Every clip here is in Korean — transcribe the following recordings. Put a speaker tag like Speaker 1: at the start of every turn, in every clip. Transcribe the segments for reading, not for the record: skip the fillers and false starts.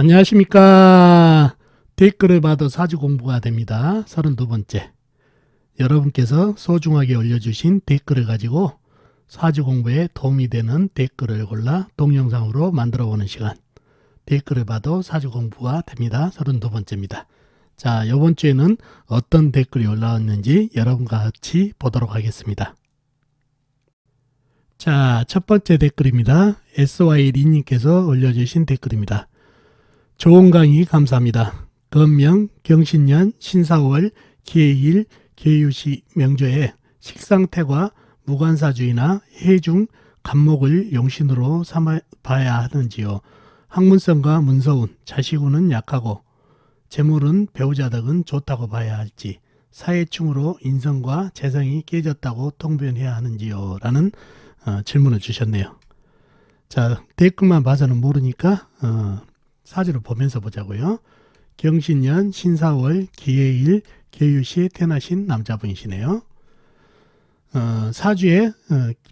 Speaker 1: 안녕하십니까. 댓글을 봐도 사주 공부가 됩니다. 32번째. 여러분께서 소중하게 올려주신 댓글을 가지고 사주 공부에 도움이 되는 댓글을 골라 동영상으로 만들어 보는 시간. 댓글을 봐도 사주 공부가 됩니다. 32번째입니다. 자, 이번 주에는 어떤 댓글이 올라왔는지 여러분과 같이 보도록 하겠습니다. 자, 첫 번째 댓글입니다. SY리님께서 올려주신 댓글입니다. 좋은 강의 감사합니다. 건명, 경신년, 신사월, 기해일, 계유시 명조에 식상태과 무관사주의나 해중, 간목을 용신으로 삼아봐야 하는지요. 학문성과 문서운, 자식운은 약하고 재물은 배우자 덕은 좋다고 봐야 할지, 사회충으로 인성과 재성이 깨졌다고 통변해야 하는지요. 라는 질문을 주셨네요. 자, 댓글만 봐서는 모르니까 사주를 보면서 보자고요. 경신년, 신사월, 기해일, 계유시에 태어나신 남자분이시네요. 사주에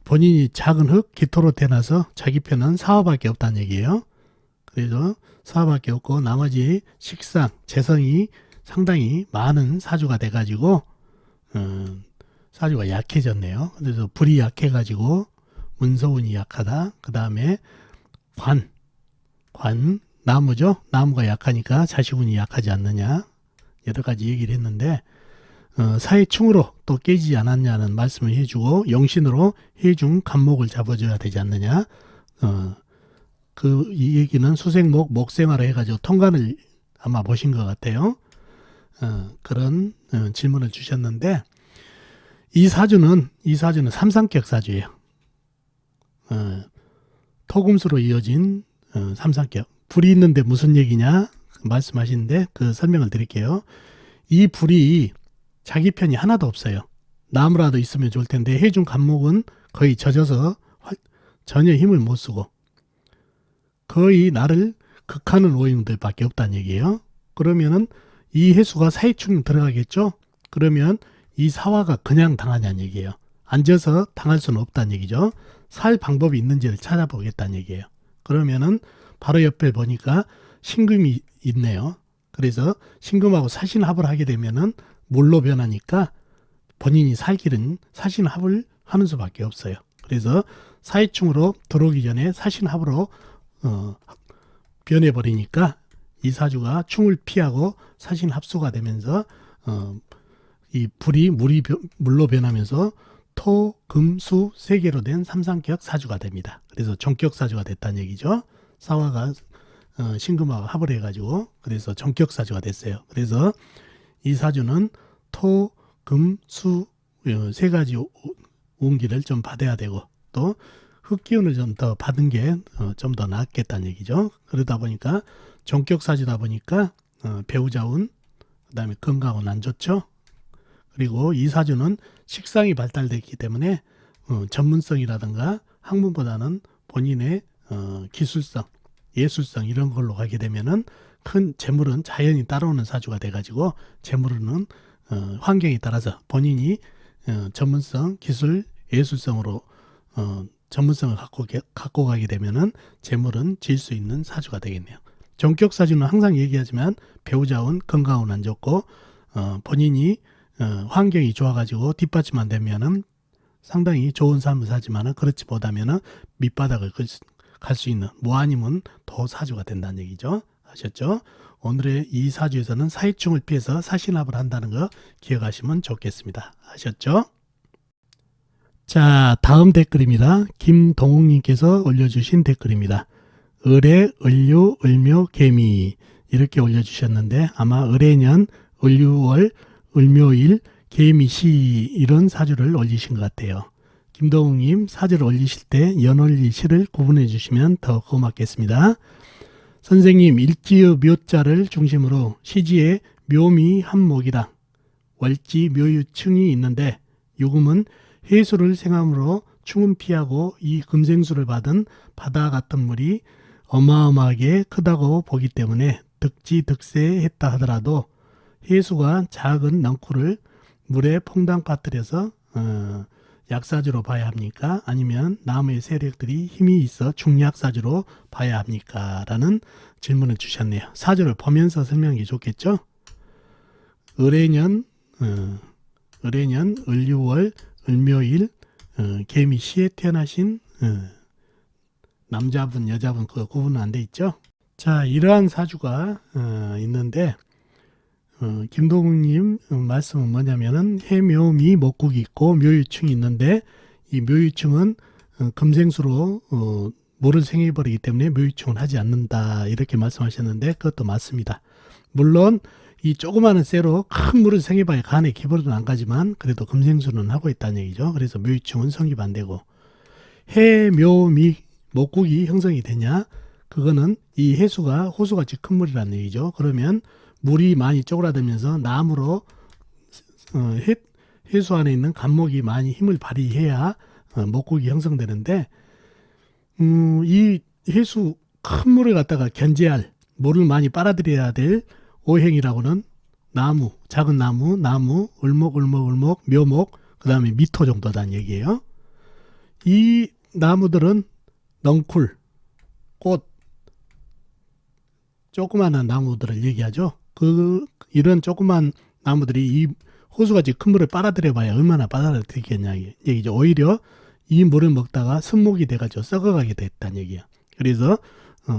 Speaker 1: 본인이 작은 흙, 기토로 태어나서 자기 편은 사화밖에 없다는 얘기예요. 그래서 사화밖에 없고 나머지 식상, 재성이 상당히 많은 사주가 돼가지고 사주가 약해졌네요. 그래서 불이 약해가지고 문서운이 약하다. 그 다음에 관, 나무죠. 나무가 약하니까 자식운이 약하지 않느냐. 여러 가지 얘기를 했는데 사해충으로 또 깨지지 않았냐는 말씀을 해주고 용신으로 해중 간목을 잡아줘야 되지 않느냐. 이 얘기는 수생목, 목생화로 해가지고 통관을 아마 보신 것 같아요. 그런 질문을 주셨는데 이 사주는 삼상격 사주예요. 토금수로 이어진 삼상격. 불이 있는데 무슨 얘기냐 말씀하시는데 그 설명을 드릴게요. 이 불이 자기 편이 하나도 없어요. 나무라도 있으면 좋을 텐데 해중 간목은 거의 젖어서 전혀 힘을 못 쓰고 거의 나를 극하는 오행들밖에 없다는 얘기예요. 그러면은 이 해수가 사해충 들어가겠죠. 그러면 이 사화가 그냥 당하냐는 얘기예요. 앉아서 당할 수는 없다는 얘기죠. 살 방법이 있는지를 찾아보겠다는 얘기예요. 그러면은 바로 옆에 보니까 신금이 있네요. 그래서 신금하고 사신합을 하게 되면은 물로 변하니까 본인이 살 길은 사신합을 하는 수밖에 없어요. 그래서 사해충으로 들어오기 전에 사신합으로 변해버리니까 이 사주가 충을 피하고 사신합수가 되면서 이 불이 물로 변하면서 토, 금, 수 세 개로 된 삼상격 사주가 됩니다. 그래서 정격 사주가 됐다는 얘기죠. 사화가 신금하고 합을 해가지고 그래서 정격 사주가 됐어요. 그래서 이 사주는 토, 금, 수 세 가지 운기를 좀 받아야 되고 또 흙기운을 좀 더 받은 게 좀 더 낫겠다는 얘기죠. 그러다 보니까 정격 사주다 보니까 배우자운 그다음에 건강운 안 좋죠. 그리고 이 사주는 식상이 발달됐기 때문에 전문성이라든가 학문보다는 본인의 기술성, 예술성 이런 걸로 가게 되면은 큰 재물은 자연히 따라오는 사주가 돼가지고 재물은 환경에 따라서 본인이 전문성, 기술, 예술성으로 전문성을 갖고 가게 되면은 재물은 질 수 있는 사주가 되겠네요. 정격 사주는 항상 얘기하지만 배우자운, 건강운 안 좋고 본인이 환경이 좋아가지고 뒷받침 안 되면은 상당히 좋은 삶을 사지만은 그렇지 못하면은 밑바닥을 갈 수 있는 뭐 아니면 더 사주가 된다는 얘기죠. 아셨죠? 오늘의 이 사주에서는 사해충을 피해서 사신합을 한다는 거 기억하시면 좋겠습니다. 아셨죠? 자, 다음 댓글입니다. 김동욱님께서 올려주신 댓글입니다. 을의, 을류, 을묘, 개미 이렇게 올려주셨는데 아마 을해년, 을류월, 을묘일, 개미시 이런 사주를 올리신 것 같아요. 김동욱님 사주를 올리실 때 연월일 시를 구분해 주시면 더 고맙겠습니다. 선생님 일지의 묘자를 중심으로 시지에 묘미 한목이랑 월지 묘유충이 있는데 유금은 해수를 생함으로 충은 피하고 이 금생수를 받은 바다 같은 물이 어마어마하게 크다고 보기 때문에 득지득세했다 하더라도 해수가 작은 넝쿨을 물에 퐁당 빠뜨려서 약사주로 봐야 합니까? 아니면 나무의 세력들이 힘이 있어 중약사주로 봐야 합니까? 라는 질문을 주셨네요. 사주를 보면서 설명이 좋겠죠? 을해년, 을유월, 을묘일, 개미시에 태어나신 남자분, 여자분 그 구분은 안 돼 있죠? 자, 이러한 사주가 있는데 김동욱님 말씀은 뭐냐면은 해묘미 목국이 있고 묘유충이 있는데 이 묘유충은 금생수로 모를 생해버리기 때문에 묘유충은 하지 않는다 이렇게 말씀하셨는데 그것도 맞습니다. 물론 이 조그마한 쇠로 큰 물을 생해봐야 간에 기벌은 안 가지만 그래도 금생수는 하고 있다는 얘기죠. 그래서 묘유충은 성립 안 되고 해묘미 목국이 형성이 되냐 그거는 이 해수가 호수같이 큰 물이라는 얘기죠. 그러면 물이 많이 쪼그라들면서 나무로 해수 안에 있는 간목이 많이 힘을 발휘해야 목국이 형성되는데 이 해수 큰 물을 갖다가 견제할 물을 많이 빨아들여야 될 오행이라고는 나무, 작은 나무, 을목, 묘목, 그 다음에 미토 정도다는 얘기예요. 이 나무들은 넝쿨, 꽃, 조그마한 나무들을 얘기하죠. 이런 조그만 나무들이 이 호수같이 큰 물을 빨아들여 봐야 얼마나 빨아들이겠냐 얘기죠. 오히려 이 물을 먹다가 순목이 돼가지고 썩어가게 됐다는 얘기야. 그래서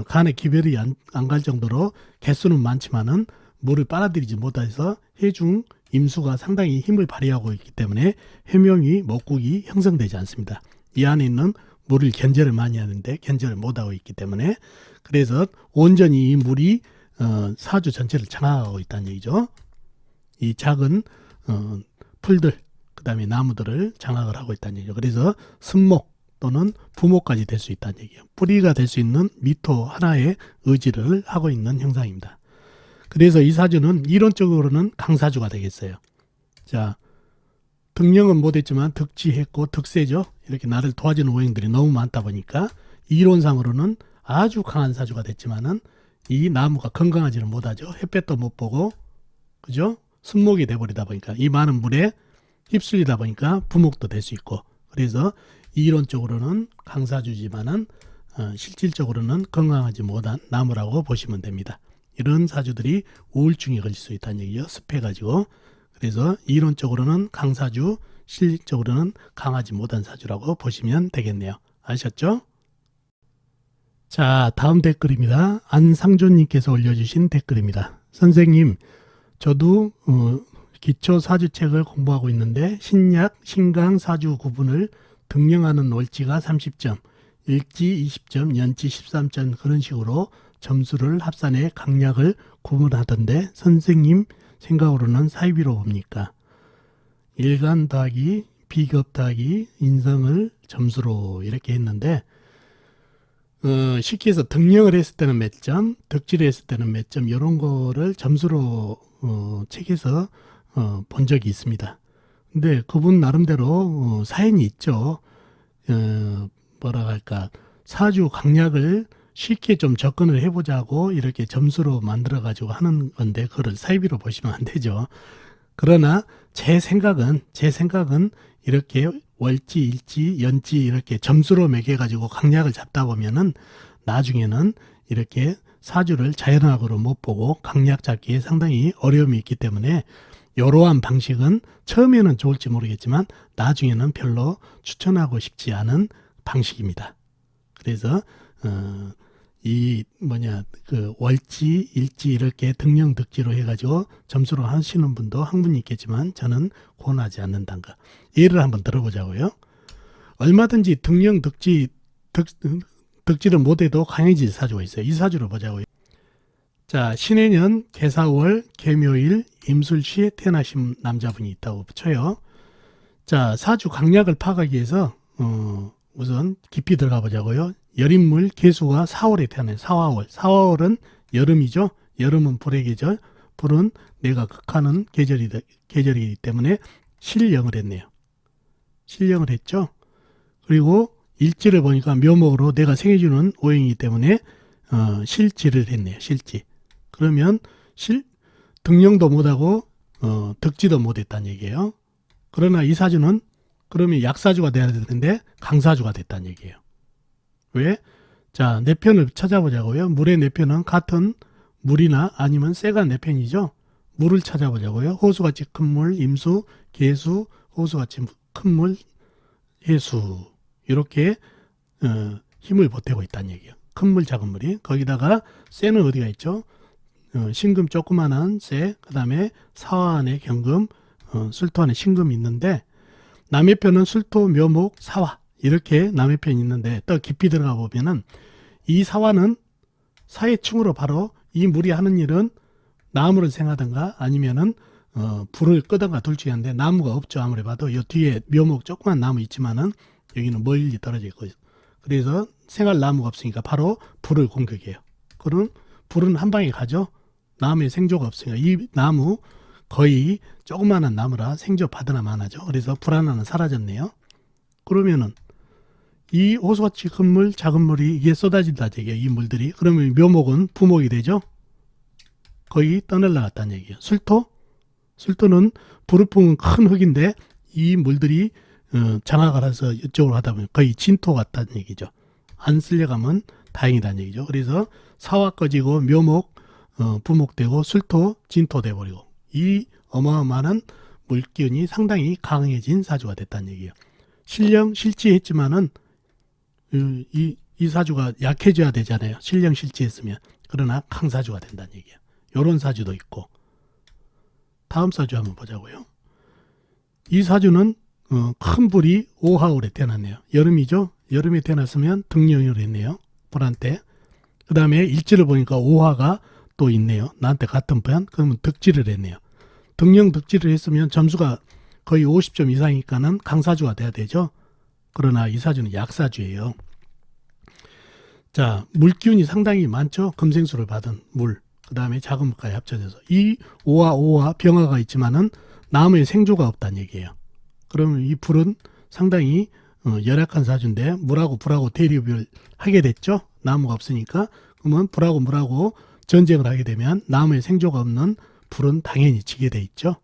Speaker 1: 간에 기별이 안 갈 정도로 개수는 많지만은 물을 빨아들이지 못해서 해중 임수가 상당히 힘을 발휘하고 있기 때문에 해명이 목국이 형성되지 않습니다. 이 안에 있는 물을 견제를 많이 하는데 견제를 못하고 있기 때문에 그래서 온전히 이 물이 사주 전체를 장악하고 있다는 얘기죠. 이 작은 풀들 그 다음에 나무들을 장악을 하고 있다는 얘기죠. 그래서 순목 또는 부목까지 될 수 있다는 얘기예요. 뿌리가 될 수 있는 미토 하나의 의지를 하고 있는 형상입니다. 그래서 이 사주는 이론적으로는 강사주가 되겠어요. 자, 등령은 못했지만 득지했고 득세죠. 이렇게 나를 도와주는 오행들이 너무 많다 보니까 이론상으로는 아주 강한 사주가 됐지만은 이 나무가 건강하지는 못하죠. 햇볕도 못 보고 그죠? 순목이 돼버리다 보니까 이 많은 물에 휩쓸리다 보니까 부목도 될 수 있고 그래서 이론적으로는 강사주지만은 실질적으로는 건강하지 못한 나무라고 보시면 됩니다. 이런 사주들이 우울증에 걸릴 수 있다는 얘기죠. 습해가지고. 그래서 이론적으로는 강사주, 실질적으로는 강하지 못한 사주라고 보시면 되겠네요. 아셨죠? 자, 다음 댓글입니다. 안상조님께서 올려주신 댓글입니다. 선생님, 저도 기초 사주책을 공부하고 있는데 신약, 신강 사주 구분을 등령하는 월지가 30점, 일지 20점, 연지 13점 그런 식으로 점수를 합산해 강약을 구분하던데 선생님 생각으로는 사이비로 봅니까? 일간 더하기 비급 더하기 인성을 점수로 이렇게 했는데 쉽게 해서 등령을 했을 때는 몇 점, 득지를 했을 때는 몇 점 이런 거를 점수로 책에서 본 적이 있습니다. 근데 그분 나름대로 사연이 있죠. 뭐라 할까 사주 강약을 쉽게 좀 접근을 해보자고 이렇게 점수로 만들어 가지고 하는 건데 그거를 사이비로 보시면 안 되죠. 그러나 제 생각은 이렇게 월지, 일지, 연지 이렇게 점수로 매겨 가지고 강약을 잡다 보면은 나중에는 이렇게 사주를 자연학으로 못 보고 강약 잡기에 상당히 어려움이 있기 때문에 이러한 방식은 처음에는 좋을지 모르겠지만 나중에는 별로 추천하고 싶지 않은 방식입니다. 그래서 그 월지, 일지 이렇게 등령 득지로 해가지고 점수로 하시는 분도 한 분 있겠지만 저는 권하지 않는다는 거. 예를 한번 들어보자고요. 얼마든지 등령 득지를 못해도 강해질 사주가 있어요. 이 사주를 보자고요. 자, 신해년 개사월 개묘일 임술시에 태어나신 남자분이 있다고 쳐요. 자, 사주 강약을 파악하기 위해서 우선 깊이 들어가 보자고요. 열인물 개수가 4월에 태어나요. 4월은 여름이죠. 여름은 불의 계절. 불은 내가 극하는 계절이기 때문에 실령을 했네요. 실령을 했죠. 그리고 일지를 보니까 묘목으로 내가 생해주는 오행이기 때문에 실지를 했네요. 실지. 그러면 등령도 못하고 득지도 못했다는 얘기예요. 그러나 이 사주는 그러면 약사주가 돼야 되는데 강사주가 됐다는 얘기예요. 왜? 자, 네 편을 찾아보자고요. 물의 네 편은 같은 물이나 아니면 쇠가 네 편이죠. 물을 찾아보자고요. 호수같이 큰 물, 임수, 계수, 호수같이 큰 물, 해수. 이렇게 힘을 보태고 있다는 얘기예요. 큰 물, 작은 물이. 거기다가 쇠는 어디가 있죠? 신금 조그만한 쇠, 그 다음에 사화 안에 경금, 술토 안에 신금이 있는데, 남의 편은 술토, 묘목, 사화 이렇게 남의 편이 있는데 더 깊이 들어가 보면은 이 사화는 사해충으로 바로 이 물이 하는 일은 나무를 생하든가 아니면은 불을 끄든가 둘 중에 한데 나무가 없죠. 아무리 봐도 이 뒤에 묘목 조그만 나무 있지만은 여기는 멀리 떨어져 있고 그래서 생할 나무가 없으니까 바로 불을 공격해요. 그럼 불은 한 방에 가죠. 나무에 생조가 없으니까 이 나무 거의 조그마한 나무라 생조 받으나 마나죠. 그래서 불 하나는 사라졌네요. 그러면은 이 호수같이 큰 물, 작은 물이 이게 쏟아진다 얘기예요. 이 물들이. 그러면 묘목은 부목이 되죠. 거의 떠날라갔다는 얘기예요. 술토? 술토는 불을 뿜은 큰 흙인데 이 물들이 장화가 라서 이쪽으로 하다 보면 거의 진토 같다는 얘기죠. 안 쓸려가면 다행이다는 얘기죠. 그래서 사화 꺼지고 묘목 부목되고 술토 진토 돼버리고 이 어마어마한 물기운이 상당히 강해진 사주가 됐다는 얘기예요. 신령 실지했지만은 이 사주가 약해져야 되잖아요. 신령 실지했으면. 그러나 강사주가 된다는 얘기예요. 요런 사주도 있고. 다음 사주 한번 보자고요. 이 사주는 큰 불이 오하울에 태어났네요. 여름이죠. 여름에 태어났으면 등령을 했네요. 불한테. 그 다음에 일지를 보니까 오화가 또 있네요. 나한테 같은 편. 그러면 득지를 했네요. 등령 득지를 했으면 점수가 거의 50점 이상이니까는 강사주가 돼야 되죠. 그러나 이 사주는 약사주예요. 자, 물기운이 상당히 많죠. 금생수를 받은 물. 그 다음에 작은 물까지 합쳐져서 이 오화 병화가 있지만은 나무에 생조가 없다는 얘기예요. 그러면 이 불은 상당히 열악한 사주인데 물하고 불하고 대립을 하게 됐죠. 나무가 없으니까. 그러면 불하고 물하고 전쟁을 하게 되면 나무에 생조가 없는 불은 당연히 지게 돼 있죠.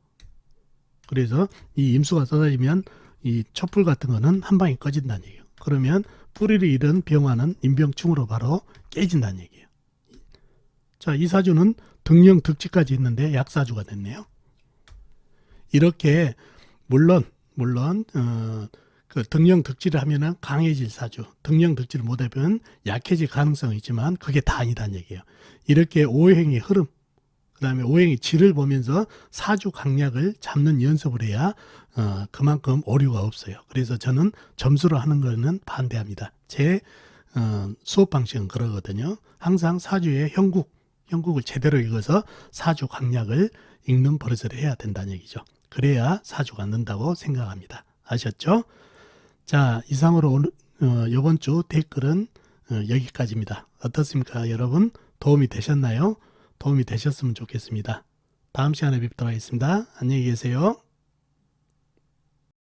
Speaker 1: 그래서 이 임수가 쏟아지면 이 촛불 같은 거는 한 방에 꺼진다는 얘기예요. 그러면 뿌리를 잃은 병화는 인병충으로 바로 깨진다는 얘기예요. 자, 이 사주는 등령 득지까지 있는데 약사주가 됐네요. 이렇게 물론 그 등령 득지를 하면은 강해질 사주, 등령 득지를 못하면 약해질 가능성이 있지만 그게 다 아니다는 얘기예요. 이렇게 오행의 흐름, 그 다음에 오행의 질을 보면서 사주 강약을 잡는 연습을 해야 그만큼 오류가 없어요. 그래서 저는 점수로 하는 거는 반대합니다. 제 수업 방식은 그러거든요. 항상 사주의 형국을 제대로 읽어서 사주 강약을 읽는 버릇을 해야 된다는 얘기죠. 그래야 사주가 는다고 생각합니다. 아셨죠? 자, 이상으로 오늘 이번 주 댓글은 여기까지입니다. 어떻습니까, 여러분? 도움이 되셨나요? 도움이 되셨으면 좋겠습니다. 다음 시간에 뵙도록 하겠습니다. 안녕히 계세요.